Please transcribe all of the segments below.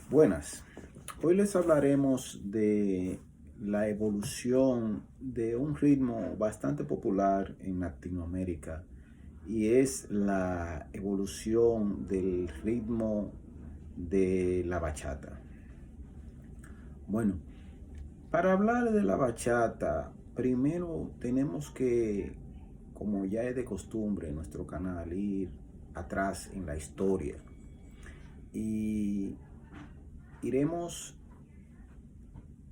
Buenas, hoy les hablaremos de la evolución de un ritmo bastante popular en Latinoamérica y es la evolución del ritmo de la bachata. Bueno, para hablar de la bachata, primero tenemos que, como ya es de costumbre en nuestro canal, ir atrás en la historia y iremos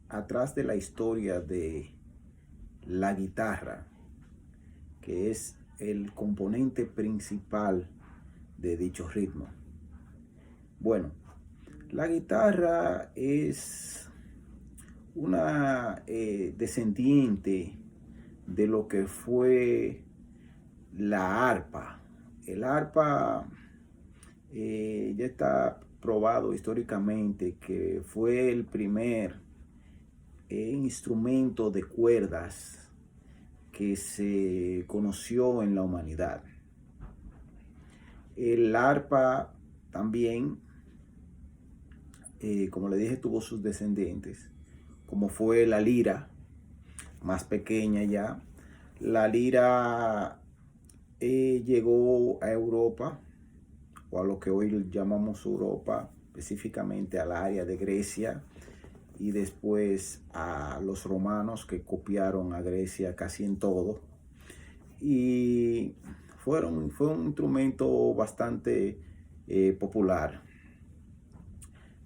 atrás de la historia de la guitarra, que es el componente principal de dicho ritmo. Bueno, la guitarra es una descendiente de lo que fue la arpa. El arpa ya está probado históricamente que fue el primer instrumento de cuerdas que se conoció en la humanidad. El arpa también, como le dije, tuvo sus descendientes, como fue la lira, más pequeña ya. La lira llegó a Europa, o a lo que hoy llamamos Europa, específicamente al área de Grecia, y después a los romanos, que copiaron a Grecia casi en todo. Y fue un instrumento bastante popular.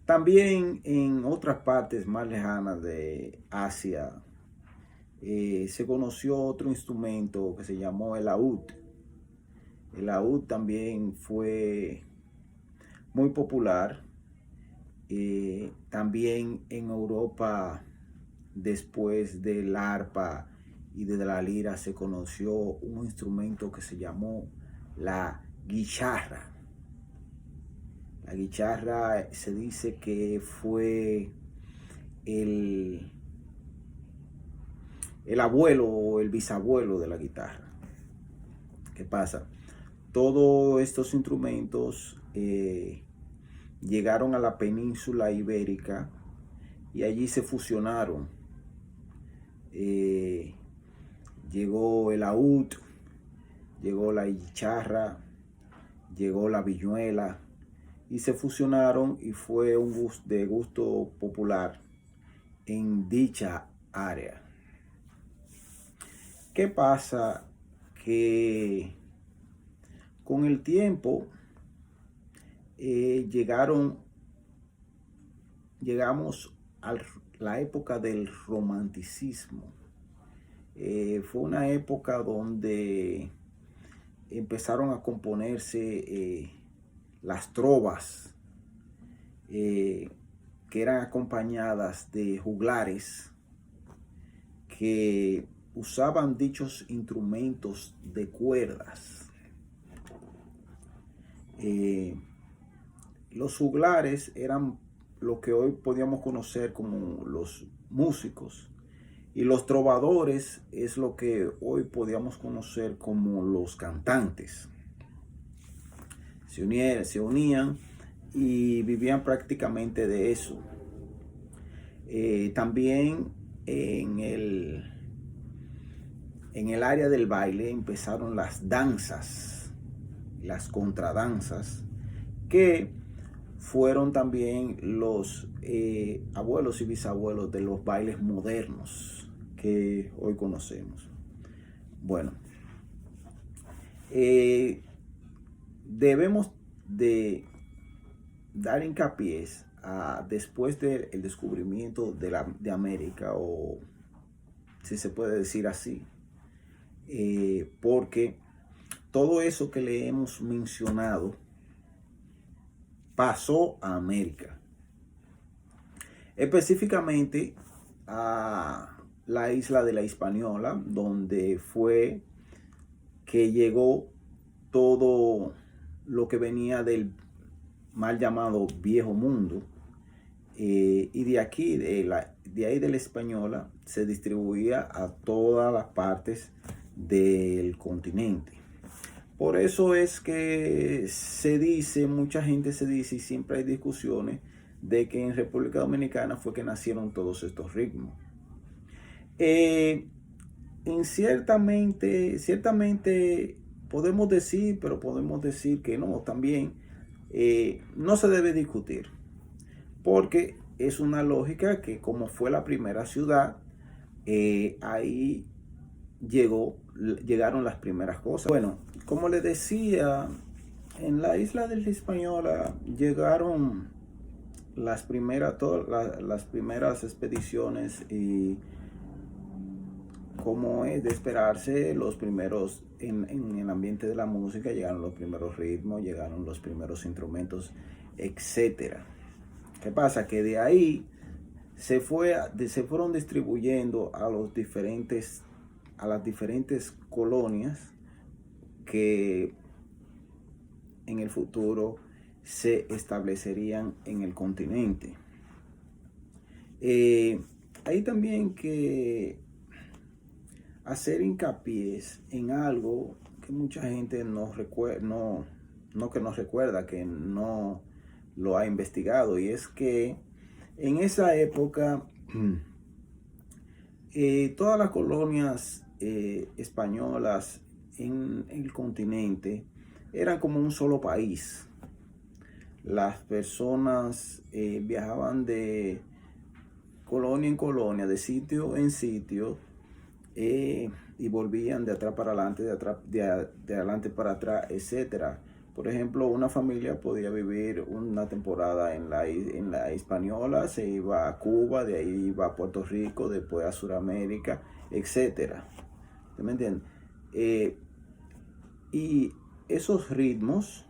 También en otras partes más lejanas de Asia se conoció otro instrumento que se llamó el laúd. El laúd también fue muy popular. También en Europa, después del arpa y de la lira, se conoció un instrumento que se llamó la guitarra. La guitarra se dice que fue el, el abuelo o el bisabuelo de la guitarra. ¿Qué pasa? Todos estos instrumentos llegaron a la península ibérica y allí se fusionaron. Llegó el laúd, llegó la guitarra, llegó la vihuela y se fusionaron, y fue de gusto popular en dicha área. ¿Qué pasa? Que con el tiempo llegamos a la época del romanticismo. Fue una época donde empezaron a componerse las trovas, que eran acompañadas de juglares que usaban dichos instrumentos de cuerdas. Los juglares eran lo que hoy podíamos conocer como los músicos, y los trovadores es lo que hoy podíamos conocer como los cantantes. Se unían y vivían prácticamente de eso. También en el área del baile empezaron las danzas, las contradanzas, que fueron también los abuelos y bisabuelos de los bailes modernos que hoy conocemos. Bueno, debemos de dar hincapié a, después del descubrimiento de América, o si se puede decir así, porque todo eso que le hemos mencionado pasó a América, específicamente a la isla de la Hispaniola, donde fue que llegó todo lo que venía del mal llamado Viejo Mundo, y de aquí, de ahí de la Española, se distribuía a todas las partes del continente. Por eso es que se dice, mucha gente se dice, y siempre hay discusiones de que en República Dominicana fue que nacieron todos estos ritmos. Ciertamente podemos decir, pero podemos decir que no, también no se debe discutir, porque es una lógica que como fue la primera ciudad, ahí llegaron las primeras cosas. Bueno, como les decía, en la isla de la Hispaniola llegaron las primeras expediciones, y como es de esperarse, los primeros en el ambiente de la música llegaron los primeros ritmos, llegaron los primeros instrumentos, etcétera. ¿Qué pasa? Que de ahí se fueron distribuyendo a las diferentes colonias que en el futuro se establecerían en el continente. Hay también que hacer hincapié en algo que mucha gente no recuerda, que no lo ha investigado, y es que en esa época todas las colonias españolas en el continente eran como un solo país. Las personas viajaban de colonia en colonia, de sitio en sitio, y volvían de atrás para adelante, de adelante para atrás, etcétera. Por ejemplo, una familia podía vivir una temporada en la Hispaniola, se iba a Cuba, de ahí iba a Puerto Rico, después a Sudamérica, etcétera. ¿Me entienden? Y esos ritmos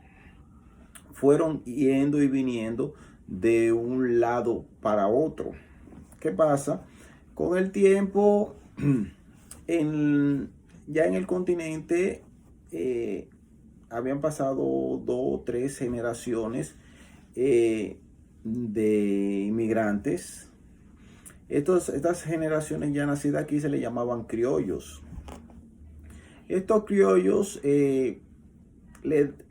fueron yendo y viniendo de un lado para otro. ¿Qué pasa? Con el tiempo, ya en el continente, habían pasado 2 o 3 generaciones de inmigrantes. Estas generaciones ya nacidas aquí se le llamaban criollos. Estos criollos le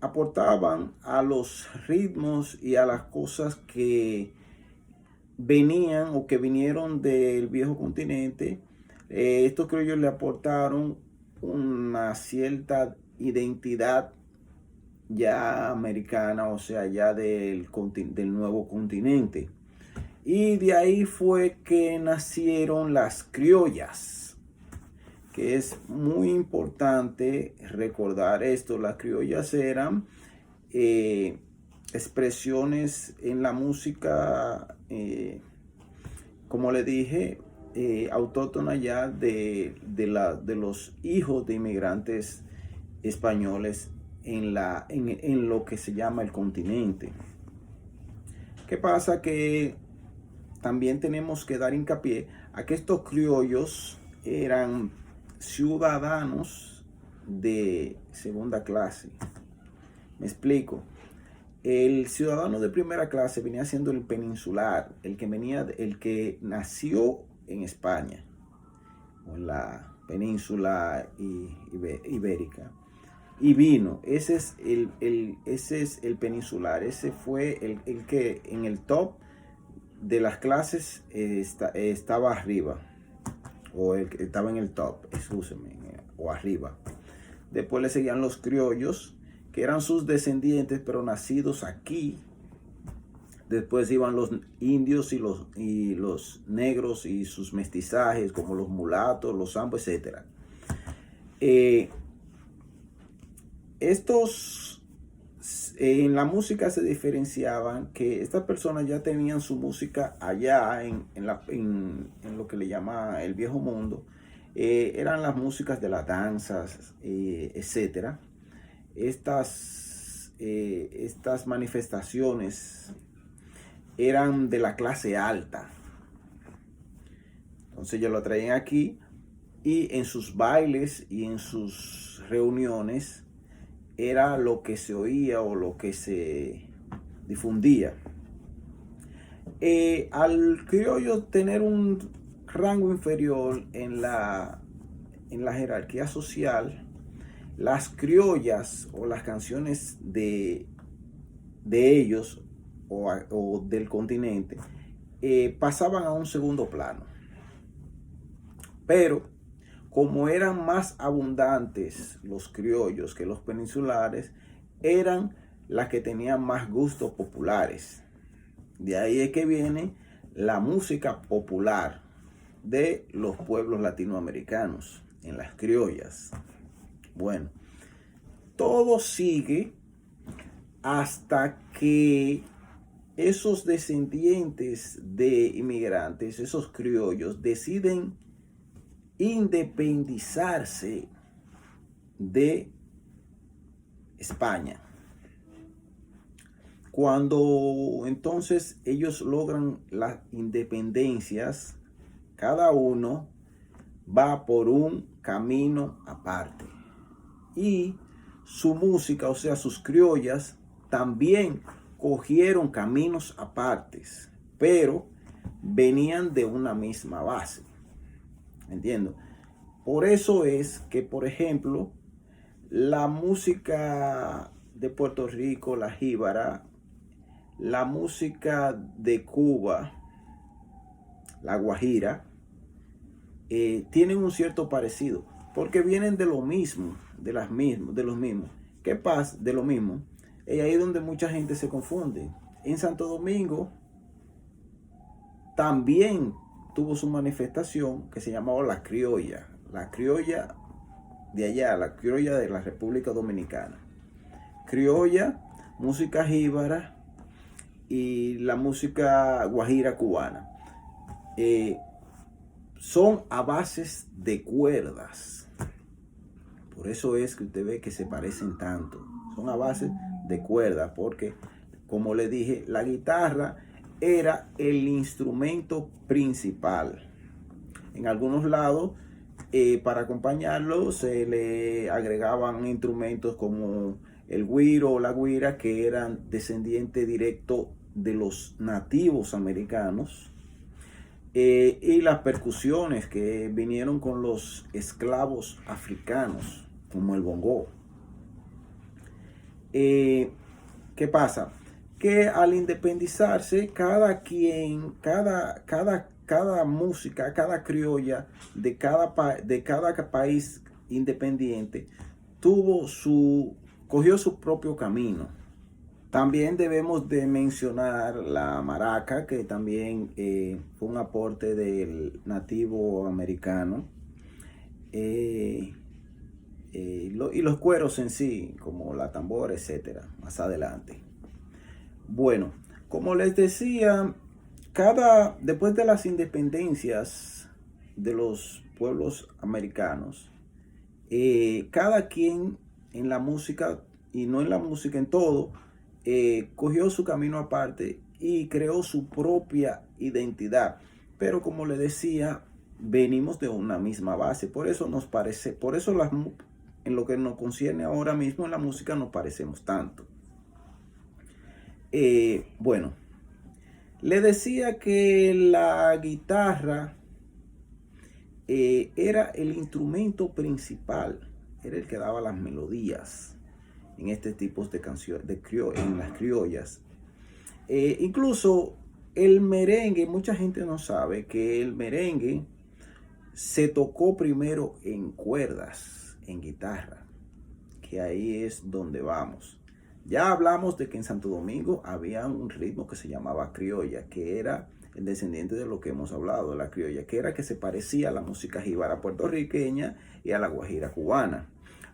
aportaban a los ritmos y a las cosas que venían o que vinieron del viejo continente. Estos criollos le aportaron una cierta identidad ya americana, o sea, ya del nuevo continente. Y de ahí fue que nacieron las criollas, que es muy importante recordar esto. Las criollas eran expresiones en la música, como le dije, autóctona ya de los hijos de inmigrantes españoles en lo que se llama el continente. ¿Qué pasa? Que también tenemos que dar hincapié a que estos criollos eran ciudadanos de segunda clase. Me explico. El ciudadano de primera clase venía siendo el peninsular, el que nació en España o en la península ibérica. Y vino, ese es el peninsular, ese fue el que en el top de las clases estaba arriba, o el que estaba en el top, o arriba. Después le seguían los criollos, que eran sus descendientes, pero nacidos aquí. Después iban los indios y los negros y sus mestizajes, como los mulatos, los zambos, etc. Estos en la música se diferenciaban, que estas personas ya tenían su música allá en lo que le llama el viejo mundo. Eran las músicas de las danzas, etc. Estas manifestaciones eran de la clase alta. Entonces ellos lo traían aquí, y en sus bailes y en sus reuniones era lo que se oía o lo que se difundía. Al criollo tener un rango inferior en la jerarquía social, las criollas o las canciones de ellos o del continente pasaban a un segundo plano. Pero como eran más abundantes los criollos que los peninsulares, eran las que tenían más gustos populares. De ahí es que viene la música popular de los pueblos latinoamericanos, en las criollas. Bueno, todo sigue hasta que esos descendientes de inmigrantes, esos criollos, deciden independizarse de España. Cuando entonces ellos logran las independencias, cada uno va por un camino aparte. Y su música, o sea, sus criollas, también cogieron caminos apartes, pero venían de una misma base. ¿Entiendo? Por eso es que, por ejemplo, la música de Puerto Rico, la jíbara, la música de Cuba, la guajira, tienen un cierto parecido, porque vienen de lo mismo, de los mismos. ¿Qué pasa? De lo mismo. Y ahí es donde mucha gente se confunde. En Santo Domingo también tuvo su manifestación que se llamaba la criolla de allá, la criolla de la República Dominicana. Criolla, música jíbara y la música guajira cubana. Son a bases de cuerdas. Por eso es que usted ve que se parecen tanto. Son a base de cuerdas, porque, como le dije, la guitarra era el instrumento principal. En algunos lados, para acompañarlo, se le agregaban instrumentos como el güiro o la güira, que eran descendientes directos de los nativos americanos. Y las percusiones que vinieron con los esclavos africanos, como el bongó. ¿Qué pasa? Que al independizarse, cada música, cada criolla de cada país independiente cogió su propio camino. También debemos de mencionar la maraca, que también fue un aporte del nativo americano. Y los cueros en sí, como la tambora, etcétera, más adelante. Bueno, como les decía, después de las independencias de los pueblos americanos, cada quien en la música, y no en la música, en todo, cogió su camino aparte y creó su propia identidad. Pero como le decía, venimos de una misma base. Por eso en lo que nos concierne ahora mismo en la música nos parecemos tanto. Bueno, le decía que la guitarra era el instrumento principal, era el que daba las melodías en este tipo de canciones, en las criollas. Incluso el merengue, mucha gente no sabe que el merengue se tocó primero en cuerdas, en guitarra, que ahí es donde vamos. Ya hablamos de que en Santo Domingo había un ritmo que se llamaba criolla, que era el descendiente de lo que hemos hablado, de la criolla, que era que se parecía a la música jíbara puertorriqueña y a la guajira cubana.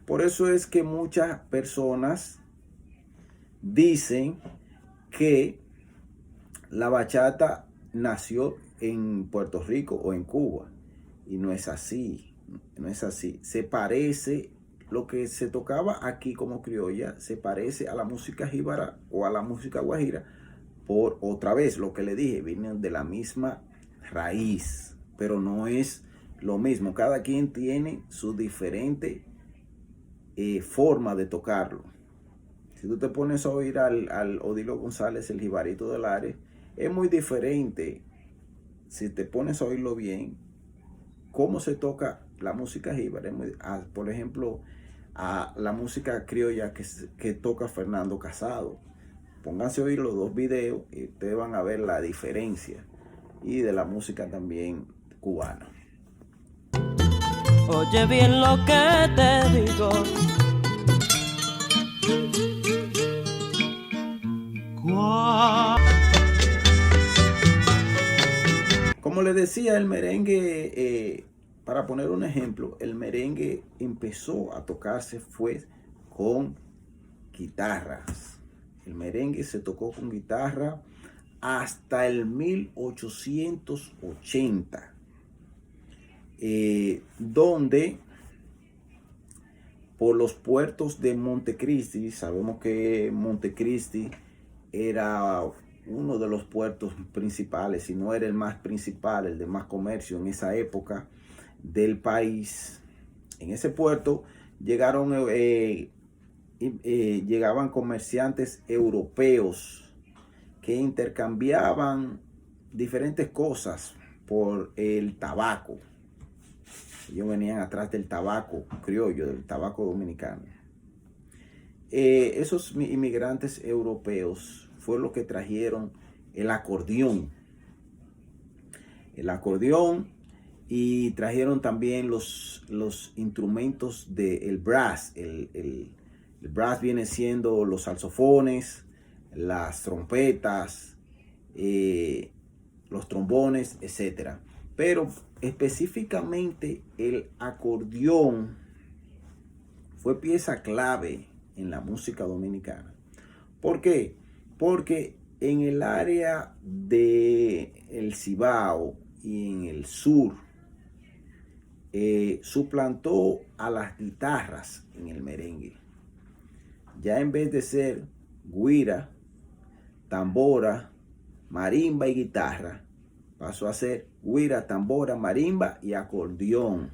Por eso es que muchas personas dicen que la bachata nació en Puerto Rico o en Cuba. Y no es así, no es así. Se parece, lo que se tocaba aquí como criolla, se parece a la música jíbara o a la música guajira. Por otra vez, lo que le dije, vienen de la misma raíz, pero no es lo mismo. Cada quien tiene su diferente forma de tocarlo. Si tú te pones a oír al Odilo González, el jibarito del Lares, es muy diferente. Si te pones a oírlo bien, cómo se toca la música jíbara, por ejemplo, a la música criolla que toca Fernando Casado. pónganse a oír los dos videos y ustedes van a ver la diferencia, y de la música también cubana. Oye bien lo que te digo. Como les decía, el merengue, para poner un ejemplo, el merengue empezó a tocarse fue con guitarras. El merengue se tocó con guitarra hasta el 1880, donde por los puertos de Montecristi, sabemos que Montecristi era uno de los puertos principales, si no era el más principal, el de más comercio en esa época del país. En ese puerto llegaban comerciantes europeos que intercambiaban diferentes cosas por el tabaco. Ellos venían atrás del tabaco criollo, del tabaco dominicano. Esos inmigrantes europeos fue lo que trajeron el acordeón. El acordeón, y trajeron también los instrumentos del brass. El brass viene siendo los saxofones, las trompetas, los trombones, etc. Pero específicamente el acordeón fue pieza clave en la música dominicana. ¿Por qué? Porque en el área del Cibao y en el sur suplantó a las guitarras en el merengue. Ya en vez de ser güira, tambora, marimba y guitarra, pasó a ser güira, tambora, marimba y acordeón.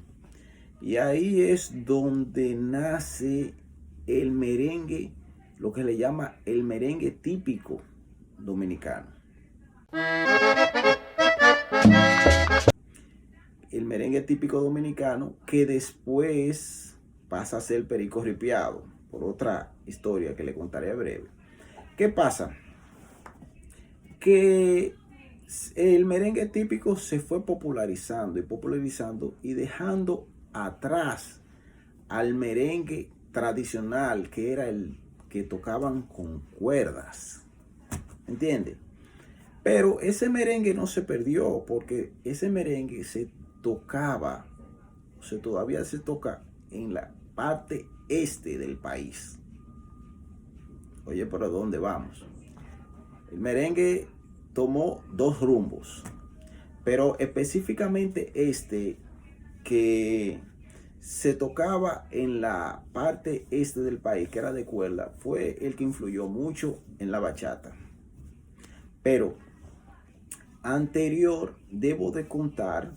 Y ahí es donde nace el merengue, lo que le llama el merengue típico dominicano. El merengue típico dominicano, que después pasa a ser perico ripiado, por otra historia que le contaré breve. ¿Qué pasa? Que el merengue típico se fue popularizando y dejando atrás al merengue tradicional, que era el que tocaban con cuerdas. ¿Entiende? Pero ese merengue no se perdió, porque ese merengue se tocaba, o sea, todavía se toca en la parte este del país. Oye, ¿pero dónde vamos? El merengue tomó dos rumbos, pero específicamente este, que se tocaba en la parte este del país, que era de cuerda, fue el que influyó mucho en la bachata. Pero anterior debo de contar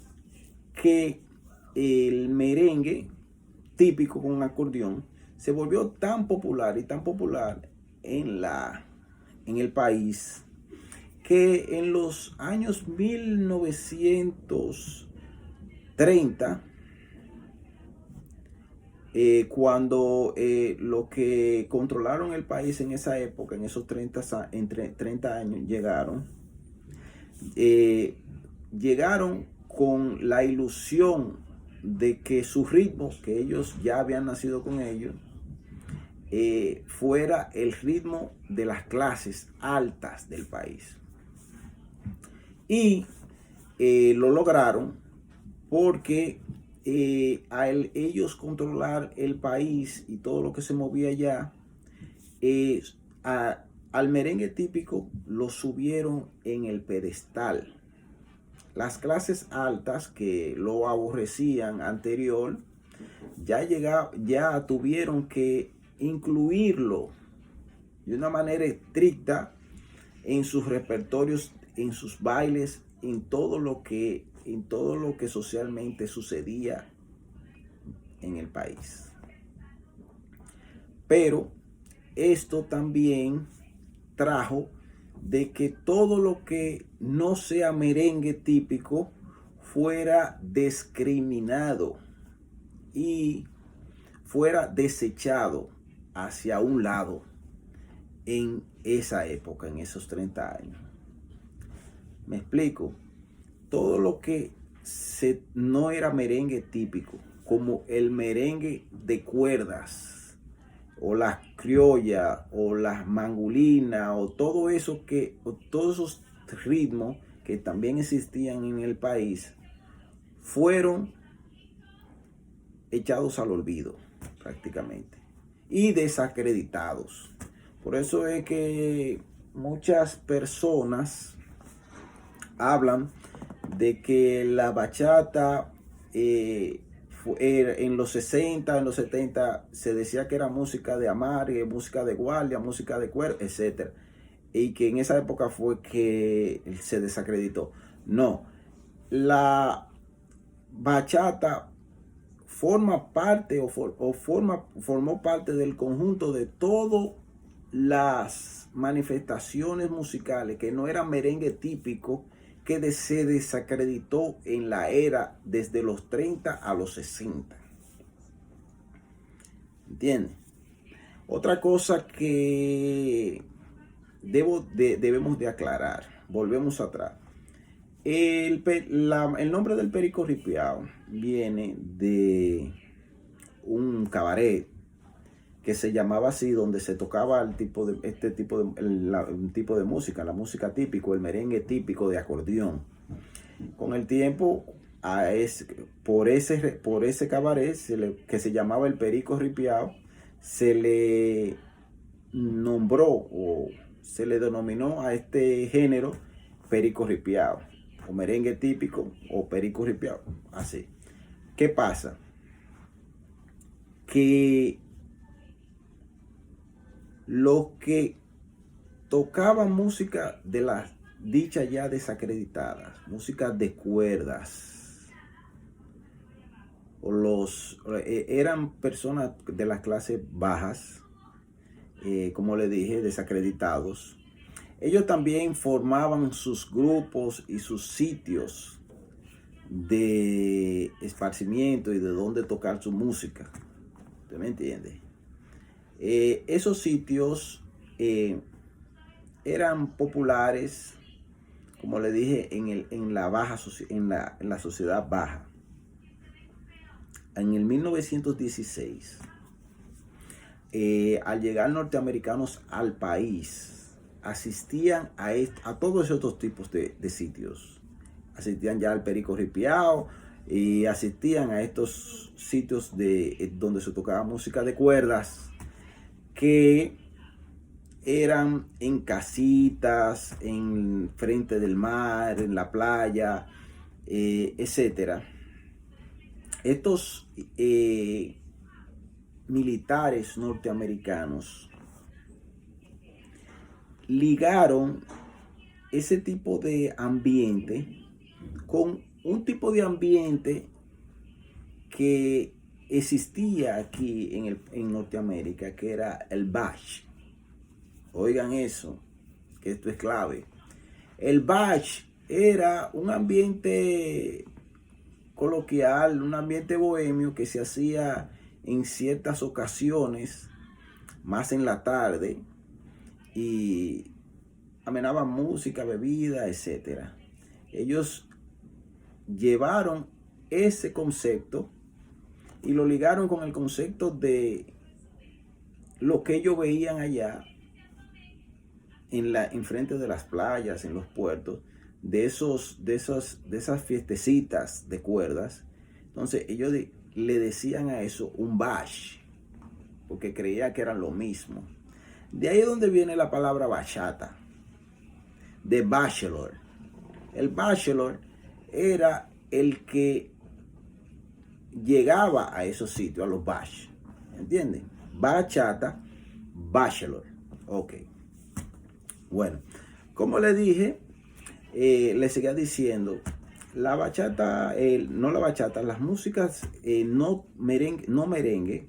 que el merengue típico con acordeón se volvió tan popular en el país, que en los años 1930, cuando los que controlaron el país en esa época, en esos 30 años, llegaron con la ilusión de que sus ritmos, que ellos ya habían nacido con ellos, fuera el ritmo de las clases altas del país. Y lo lograron porque al ellos controlar el país y todo lo que se movía allá, al merengue típico lo subieron en el pedestal. Las clases altas, que lo aborrecían anterior, ya tuvieron que incluirlo de una manera estricta en sus repertorios, en sus bailes, en todo lo que socialmente sucedía en el país. Pero esto también trajo de que todo lo que no sea merengue típico fuera discriminado y fuera desechado hacia un lado en esa época, en esos 30 años. Me explico. Todo lo que no era merengue típico, como el merengue de cuerdas, o las criollas, o las mangulinas, o todo eso o todos esos ritmos que también existían en el país, fueron echados al olvido prácticamente y desacreditados. Por eso es que muchas personas hablan de que la bachata en los 60, en los 70 se decía que era música de amarre, música de guardia, música de cuero, etc. Y que en esa época fue que se desacreditó. No, la bachata forma parte formó parte del conjunto de todas las manifestaciones musicales que no eran merengue típico, que se desacreditó en la era desde los 30 a los 60. ¿Entiendes? Otra cosa que debemos de aclarar, volvemos atrás. El nombre del Perico Ripiao viene de un cabaret que se llamaba así, donde se tocaba un tipo de música, la música típico, el merengue típico de acordeón. Con el tiempo, por ese cabaret que se llamaba el Perico Ripiao, se le nombró o se le denominó a este género Perico Ripiao, o merengue típico, o Perico Ripiao, así. ¿Qué pasa? Que los que tocaban música de las dichas ya desacreditadas, música de cuerdas, eran personas de las clases bajas, como le dije, desacreditados. Ellos también formaban sus grupos y sus sitios de esparcimiento y de dónde tocar su música. ¿Usted me entiende? Esos sitios eran populares, como le dije, en la sociedad baja. En el 1916, al llegar norteamericanos al país, asistían a todos esos tipos de sitios. Asistían ya al Perico Ripiao y asistían a estos sitios donde se tocaba música de cuerdas, que eran en casitas, en frente del mar, en la playa, etc. Estos militares norteamericanos ligaron ese tipo de ambiente con un tipo de ambiente que existía aquí en Norteamérica, que era el bach. Oigan eso, que esto es clave. El bach era un ambiente coloquial, un ambiente bohemio que se hacía en ciertas ocasiones, más en la tarde, y amenaban música, bebida, etc. Ellos llevaron ese concepto y lo ligaron con el concepto de lo que ellos veían allá en frente de las playas, en los puertos, de esas fiestecitas de cuerdas. Entonces ellos le decían a eso un bash, porque creían que eran lo mismo. De ahí es donde viene la palabra bachata, de bachelor. El bachelor era el que llegaba a esos sitios, a los bash. ¿Entienden? Bachata, bachelor. Ok. Bueno, como le dije, le seguía diciendo, la bachata, las músicas no merengue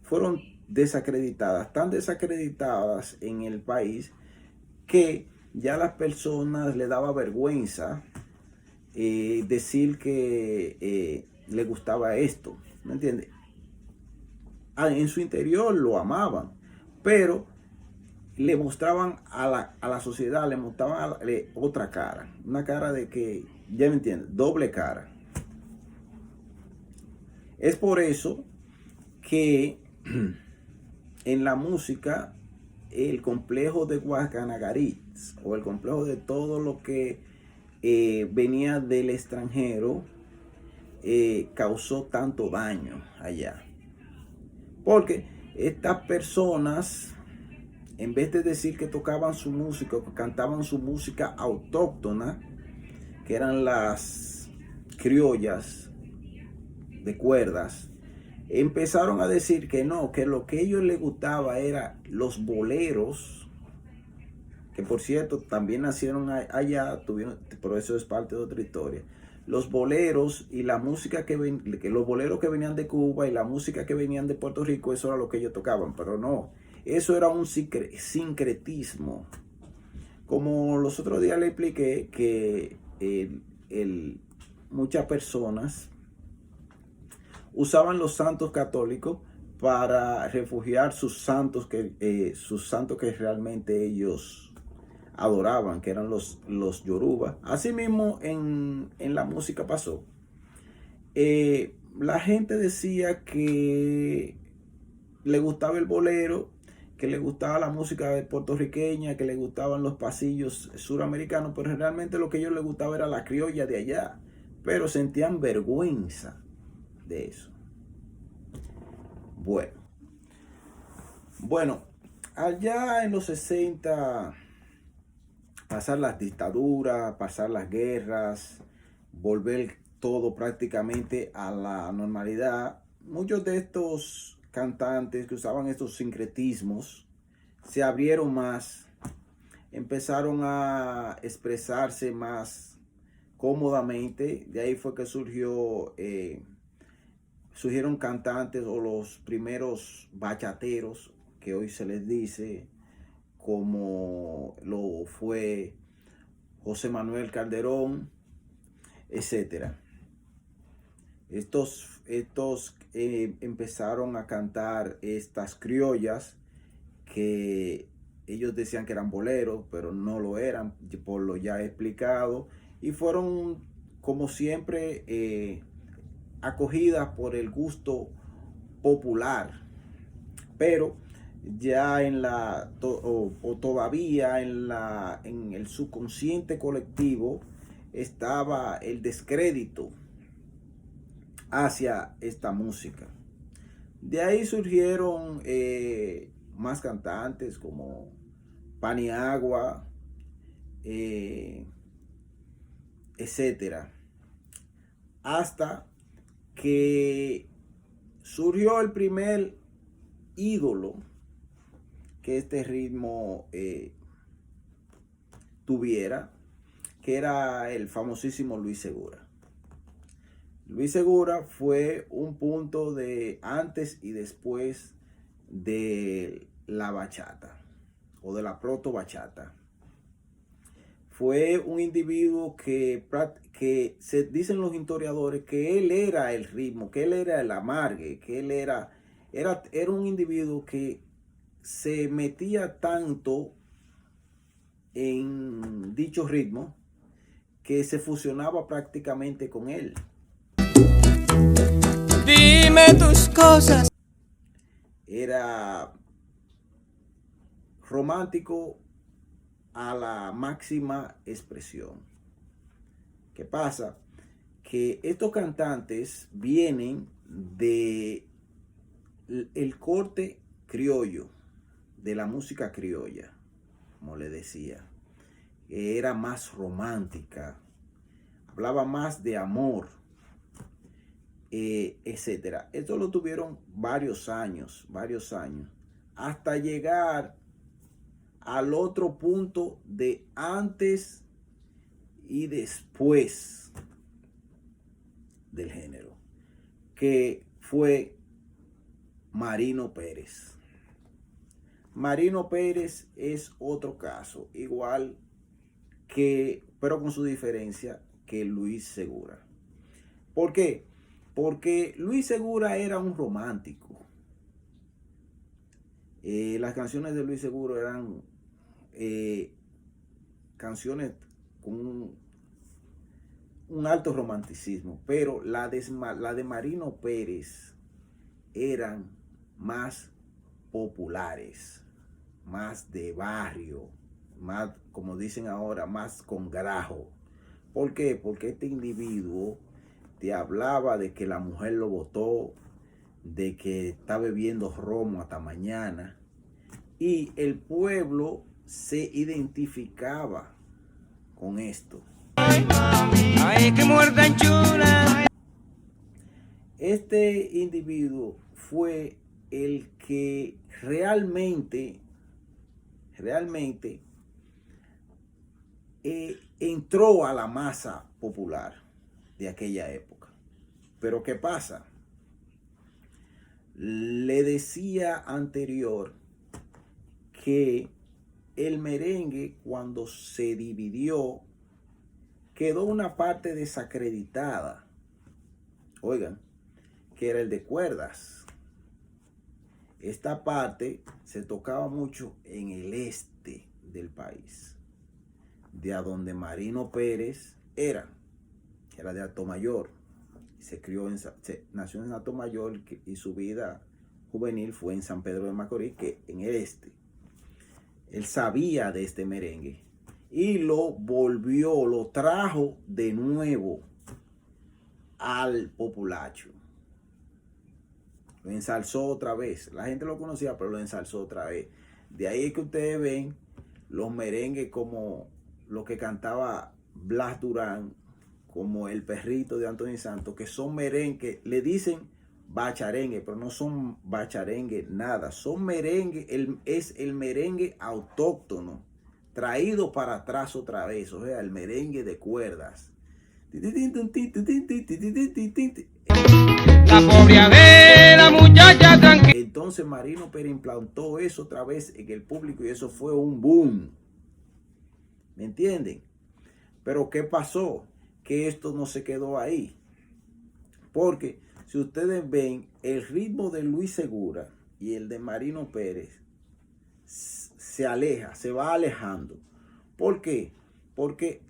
fueron desacreditadas, tan desacreditadas en el país que ya a las personas le daba vergüenza decir que le gustaba esto, ¿me entiende? En su interior lo amaban, pero le mostraban a la sociedad, le mostraban otra cara, una cara de que, ya me entiendes, doble cara. Es por eso que en la música el complejo de Guacanagaritz, o el complejo de todo lo que venía del extranjero, causó tanto daño allá. Porque estas personas, en vez de decir que tocaban su música, que cantaban su música autóctona, que eran las criollas de cuerdas, empezaron a decir que no, que lo que a ellos les gustaba era los boleros, que por cierto también nacieron allá, pero eso es parte de otra historia. Los boleros y la música los boleros que venían de Cuba y la música que venían de Puerto Rico, eso era lo que ellos tocaban, pero no, eso era un sincretismo. Como los otros días le expliqué que muchas personas usaban los santos católicos para refugiar sus santos que realmente ellos adoraban, que eran los Yoruba. Asimismo en la música pasó. La gente decía que le gustaba el bolero, que le gustaba la música puertorriqueña, que le gustaban los pasillos suramericanos, pero realmente lo que a ellos les gustaba era la criolla de allá, pero sentían vergüenza de eso. Bueno, allá en los 60, pasar las dictaduras, pasar las guerras, volver todo prácticamente a la normalidad, muchos de estos cantantes que usaban estos sincretismos se abrieron más, empezaron a expresarse más cómodamente. De ahí fue que surgieron cantantes o los primeros bachateros, que hoy se les dice, como lo fue José Manuel Calderón, etcétera. Estos empezaron a cantar estas criollas que ellos decían que eran boleros, pero no lo eran, por lo ya explicado, y fueron, como siempre, acogidas por el gusto popular, pero ya todavía en el subconsciente colectivo estaba el descrédito hacia esta música. De ahí surgieron más cantantes como Paniagua, etcétera, hasta que surgió el primer ídolo que este ritmo tuviera, que era el famosísimo Luis Segura. Luis Segura fue un punto de antes y después de la bachata o de la proto bachata. Fue un individuo que se dicen los historiadores que él era el ritmo, que él era el amargue, que él era un individuo que se metía tanto en dicho ritmo que se fusionaba prácticamente con él. Dime tus cosas. Era romántico a la máxima expresión. ¿Qué pasa? Que estos cantantes vienen de el corte criollo, de la música criolla, como le decía, que era más romántica, hablaba más de amor, etcétera. Esto lo tuvieron varios años, hasta llegar al otro punto de antes y después del género, que fue Marino Pérez. Marino Pérez es otro caso, igual que, pero con su diferencia, que Luis Segura. ¿Por qué? Porque Luis Segura era un romántico. Las canciones de Luis Seguro eran canciones con un alto romanticismo, pero la de Marino Pérez eran más populares, más de barrio, más, como dicen ahora, más con grajo. ¿Por qué? Porque este individuo te hablaba de que la mujer lo botó, de que está bebiendo romo hasta mañana, y el pueblo se identificaba con esto. Ay, que muerdan chula. Este individuo fue el que realmente entró a la masa popular de aquella época. Pero ¿qué pasa? Le decía anterior que el merengue, cuando se dividió, quedó una parte desacreditada. Oigan, que era el de cuerdas. Esta parte se tocaba mucho en el este del país, de a donde Marino Pérez era de Atomayor. Nació en Atomayor y su vida juvenil fue en San Pedro de Macorís, que en el este. Él sabía de este merengue y lo trajo de nuevo al populacho. Lo ensalzó otra vez. La gente lo conocía, pero lo ensalzó otra vez. De ahí es que ustedes ven los merengues como lo que cantaba Blas Durán, como El Perrito de Anthony Santos, que son merengue, le dicen bacharengue, pero no son bacharengue nada, son merengue, es el merengue autóctono, traído para atrás otra vez, o sea, el merengue de cuerdas. La pobre de la muchacha tranquila. Entonces Marino Pérez implantó eso otra vez en el público y eso fue un boom. ¿Me entienden? Pero ¿qué pasó? Que esto no se quedó ahí. Porque si ustedes ven el ritmo de Luis Segura y el de Marino Pérez, se aleja, se va alejando. ¿Por qué? Porque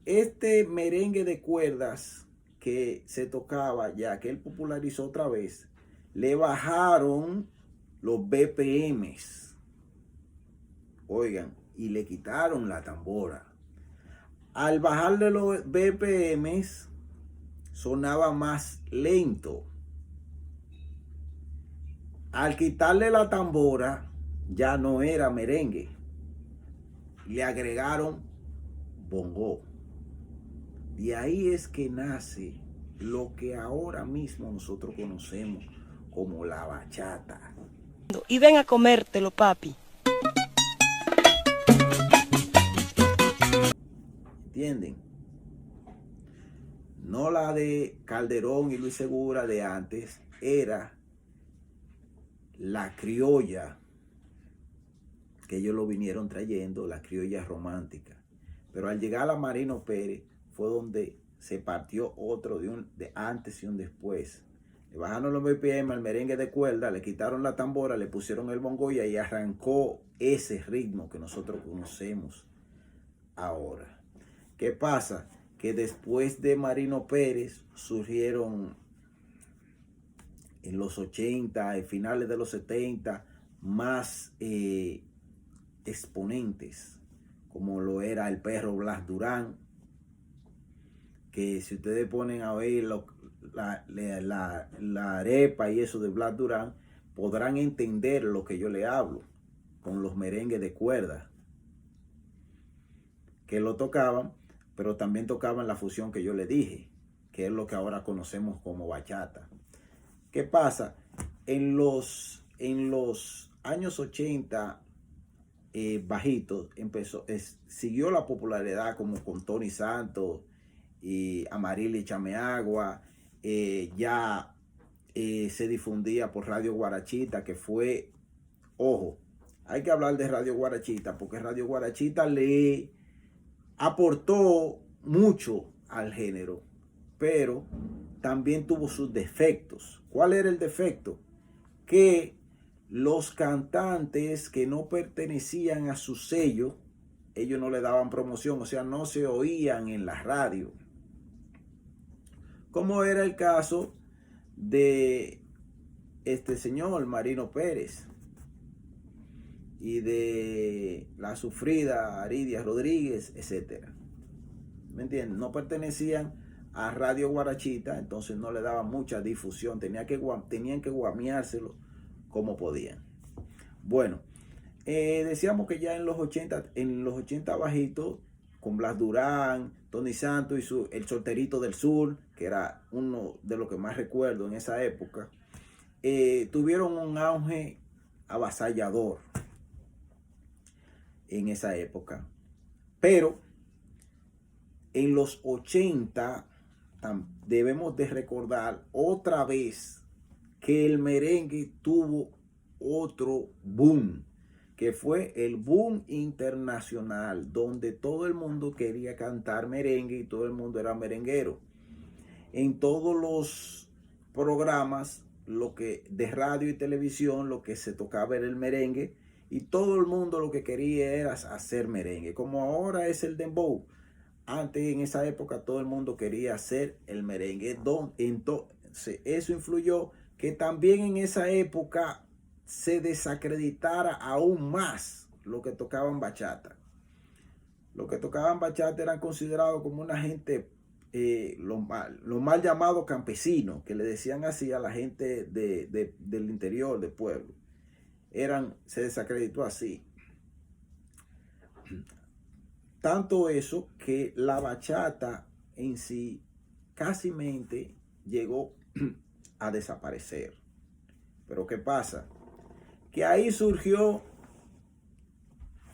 este merengue de cuerdas que se tocaba, ya que él popularizó otra vez, le bajaron los BPMs. Oigan, y le quitaron la tambora. Al bajarle los BPMs, sonaba más lento. Al quitarle la tambora, ya no era merengue. Le agregaron bongo. De ahí es que nace lo que ahora mismo nosotros conocemos como la bachata. Y ven a comértelo, papi. ¿Entienden? No la de Calderón y Luis Segura de antes, era la criolla que ellos lo vinieron trayendo, la criolla romántica. Pero al llegar a Marino Pérez fue donde se partió otro de antes y un después. Le bajaron los BPM al merengue de cuerda, le quitaron la tambora, le pusieron el bongo y ahí arrancó ese ritmo que nosotros conocemos ahora. ¿Qué pasa? Que después de Marino Pérez surgieron en los 80, en finales de los 70, más exponentes, como lo era el perro Blas Durán, que si ustedes ponen a ver la arepa y eso de Blas Durán, podrán entender lo que yo le hablo, con los merengues de cuerda, que lo tocaban, pero también tocaban la fusión que yo le dije, que es lo que ahora conocemos como bachata. ¿Qué pasa? En los años 80, bajitos, siguió la popularidad como con Tony Santos y Amarili Chameagua. Ya se difundía por Radio Guarachita, que fue, ojo, hay que hablar de Radio Guarachita, porque Radio Guarachita le aportó mucho al género, pero también tuvo sus defectos. ¿Cuál era el defecto? Que los cantantes que no pertenecían a su sello, ellos no le daban promoción, o sea, no se oían en la radio. Como era el caso de este señor Marino Pérez y de la sufrida Aridia Rodríguez, etcétera. ¿Me entienden? No pertenecían a Radio Guarachita, entonces no le daban mucha difusión, tenían que guameárselo como podían. Bueno, decíamos que ya en los 80 bajitos, con Blas Durán, Tony Santos y el Solterito del Sur, que era uno de los que más recuerdo en esa época, tuvieron un auge avasallador en esa época. Pero en los 80 debemos de recordar otra vez que el merengue tuvo otro boom, que fue el boom internacional, donde todo el mundo quería cantar merengue y todo el mundo era merenguero. En todos los programas de radio y televisión, lo que se tocaba era el merengue y todo el mundo lo que quería era hacer merengue, como ahora es el dembow. Antes, en esa época, todo el mundo quería hacer el merengue. Entonces, eso influyó que también en esa época se desacreditara aún más lo que tocaban bachata. Los que tocaban bachata eran considerados como una gente, los mal llamados campesinos, que le decían así a la gente del interior del pueblo. Se desacreditó así. Tanto eso que la bachata en sí casi llegó a desaparecer. Pero ¿qué pasa? Que ahí surgió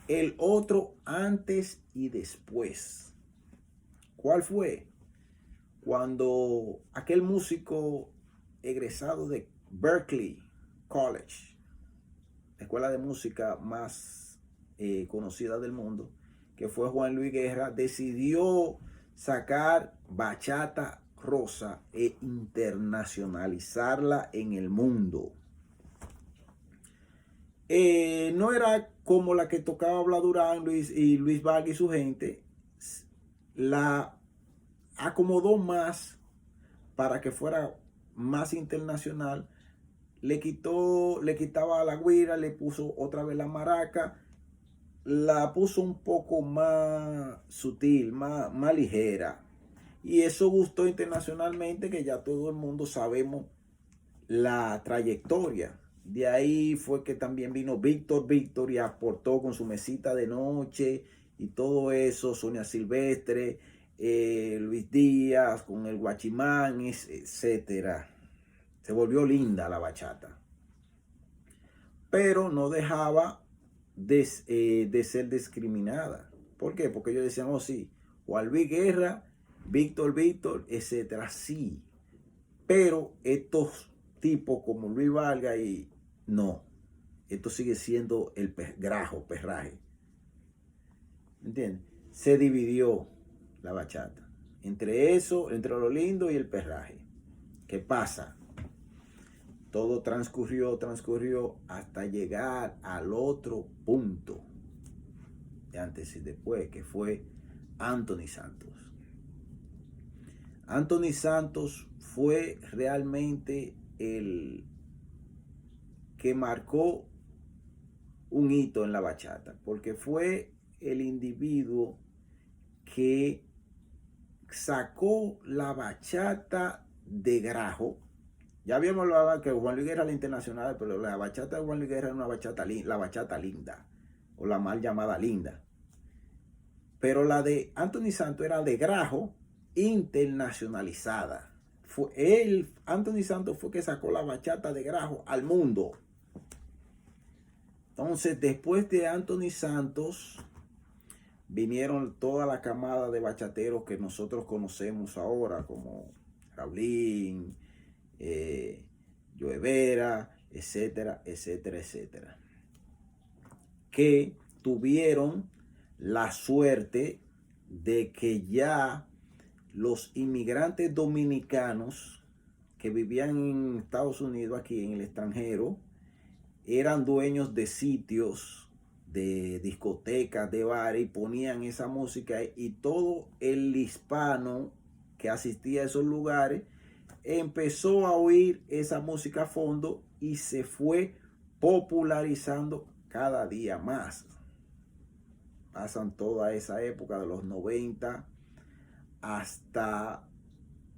el otro antes y después. ¿Cuál fue? Cuando aquel músico egresado de Berklee College, la escuela de música más conocida del mundo, que fue Juan Luis Guerra, decidió sacar bachata rosa e internacionalizarla en el mundo. No era como la que tocaba Blas Durán y Luis Vargas y su gente. La acomodó más para que fuera más internacional. Le quitaba la güira, le puso otra vez la maraca, la puso un poco más sutil, más ligera. Y eso gustó internacionalmente, que ya todo el mundo sabemos la trayectoria. De ahí fue que también vino Víctor y aportó con su mesita de noche y todo eso, Sonia Silvestre, Luis Díaz con el Guachimán, etcétera. Se volvió linda la bachata. Pero no dejaba de ser discriminada. ¿Por qué? Porque ellos decían, oh sí, Juan Luis Guerra, Víctor, etcétera. Sí. Pero estos tipos como Luis Vargas no. Esto sigue siendo el perraje. ¿Entiendes? Se dividió la bachata. Entre lo lindo y el perraje. ¿Qué pasa? Todo transcurrió hasta llegar al otro punto de antes y después, que fue Anthony Santos. Anthony Santos fue realmente el que marcó un hito en la bachata, porque fue el individuo que sacó la bachata de grajo. Ya habíamos hablado que Juan Luis Guerra era la internacional, pero la bachata de Juan Luis Guerra era la bachata linda, o la mal llamada linda. Pero la de Anthony Santos era de grajo internacionalizada. Anthony Santos fue que sacó la bachata de grajo al mundo. Entonces, después de Anthony Santos, vinieron toda la camada de bachateros que nosotros conocemos ahora, como Raulín, Joe Vera, etcétera, que tuvieron la suerte de que ya los inmigrantes dominicanos que vivían en Estados Unidos, aquí en el extranjero, eran dueños de sitios, de discotecas, de bares, y ponían esa música y todo el hispano que asistía a esos lugares empezó a oír esa música a fondo y se fue popularizando cada día más. Pasan toda esa época de los 90 hasta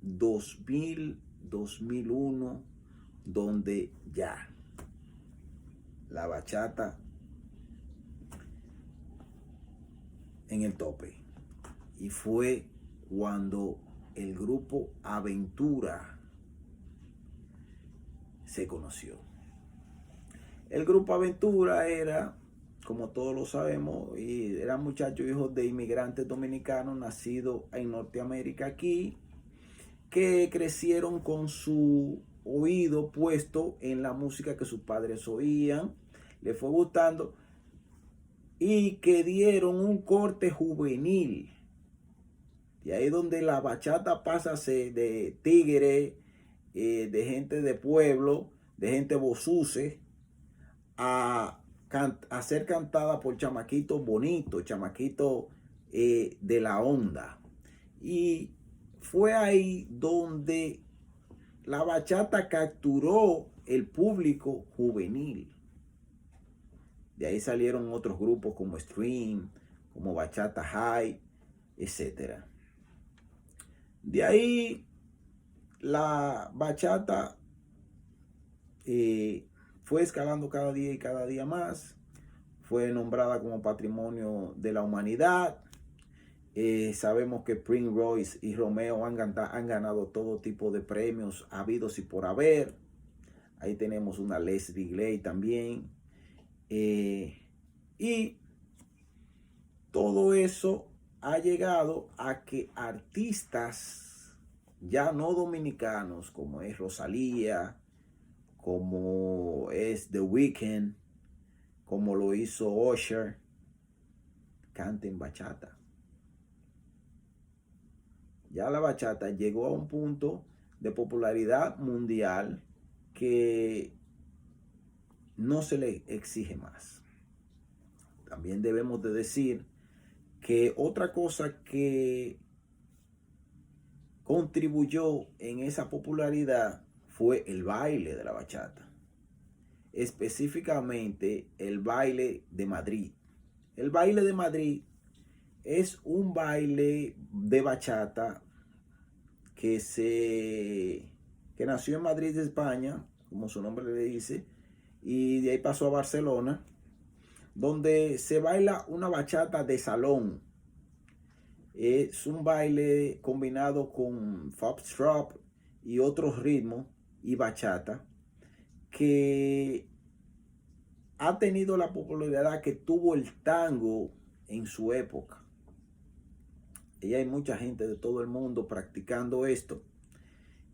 2000, 2001, donde ya la bachata en el tope. Y fue cuando el grupo Aventura se conoció. El grupo Aventura era, como todos lo sabemos, y eran muchachos hijos de inmigrantes dominicanos nacidos en Norteamérica aquí, que crecieron con su oído puesto en la música que sus padres oían, le fue gustando, y que dieron un corte juvenil. Y ahí donde la bachata pasa de tigre, de gente de pueblo, de gente bosuce, a ser cantada por chamaquitos bonitos, chamaquitos de la onda. Y fue ahí donde la bachata capturó el público juvenil. De ahí salieron otros grupos como Stream, como Bachata High, etc. De ahí la bachata fue escalando cada día y cada día más. Fue nombrada como Patrimonio de la Humanidad. Sabemos que Prince Royce y Romeo han ganado todo tipo de premios habidos y por haber. Ahí tenemos una Leslie Glay también. Y todo eso ha llegado a que artistas ya no dominicanos, como es Rosalía, como es The Weeknd, como lo hizo Usher, canten bachata. Ya la bachata llegó a un punto de popularidad mundial que no se le exige más. También debemos de decir que otra cosa que contribuyó en esa popularidad fue el baile de la bachata. Específicamente el baile de Madrid. El baile de Madrid es un baile de bachata que nació en Madrid, España, como su nombre le dice, y de ahí pasó a Barcelona, donde se baila una bachata de salón. Es un baile combinado con foxtrot y otros ritmos y bachata que ha tenido la popularidad que tuvo el tango en su época. Y hay mucha gente de todo el mundo practicando esto.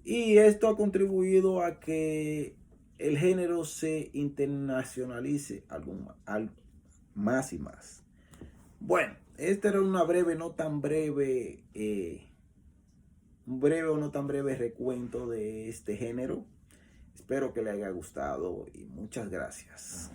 Y esto ha contribuido a que el género se internacionalice más y más. Bueno, este era una breve, no tan breve, un breve o no tan breve recuento de este género. Espero que le haya gustado y muchas gracias.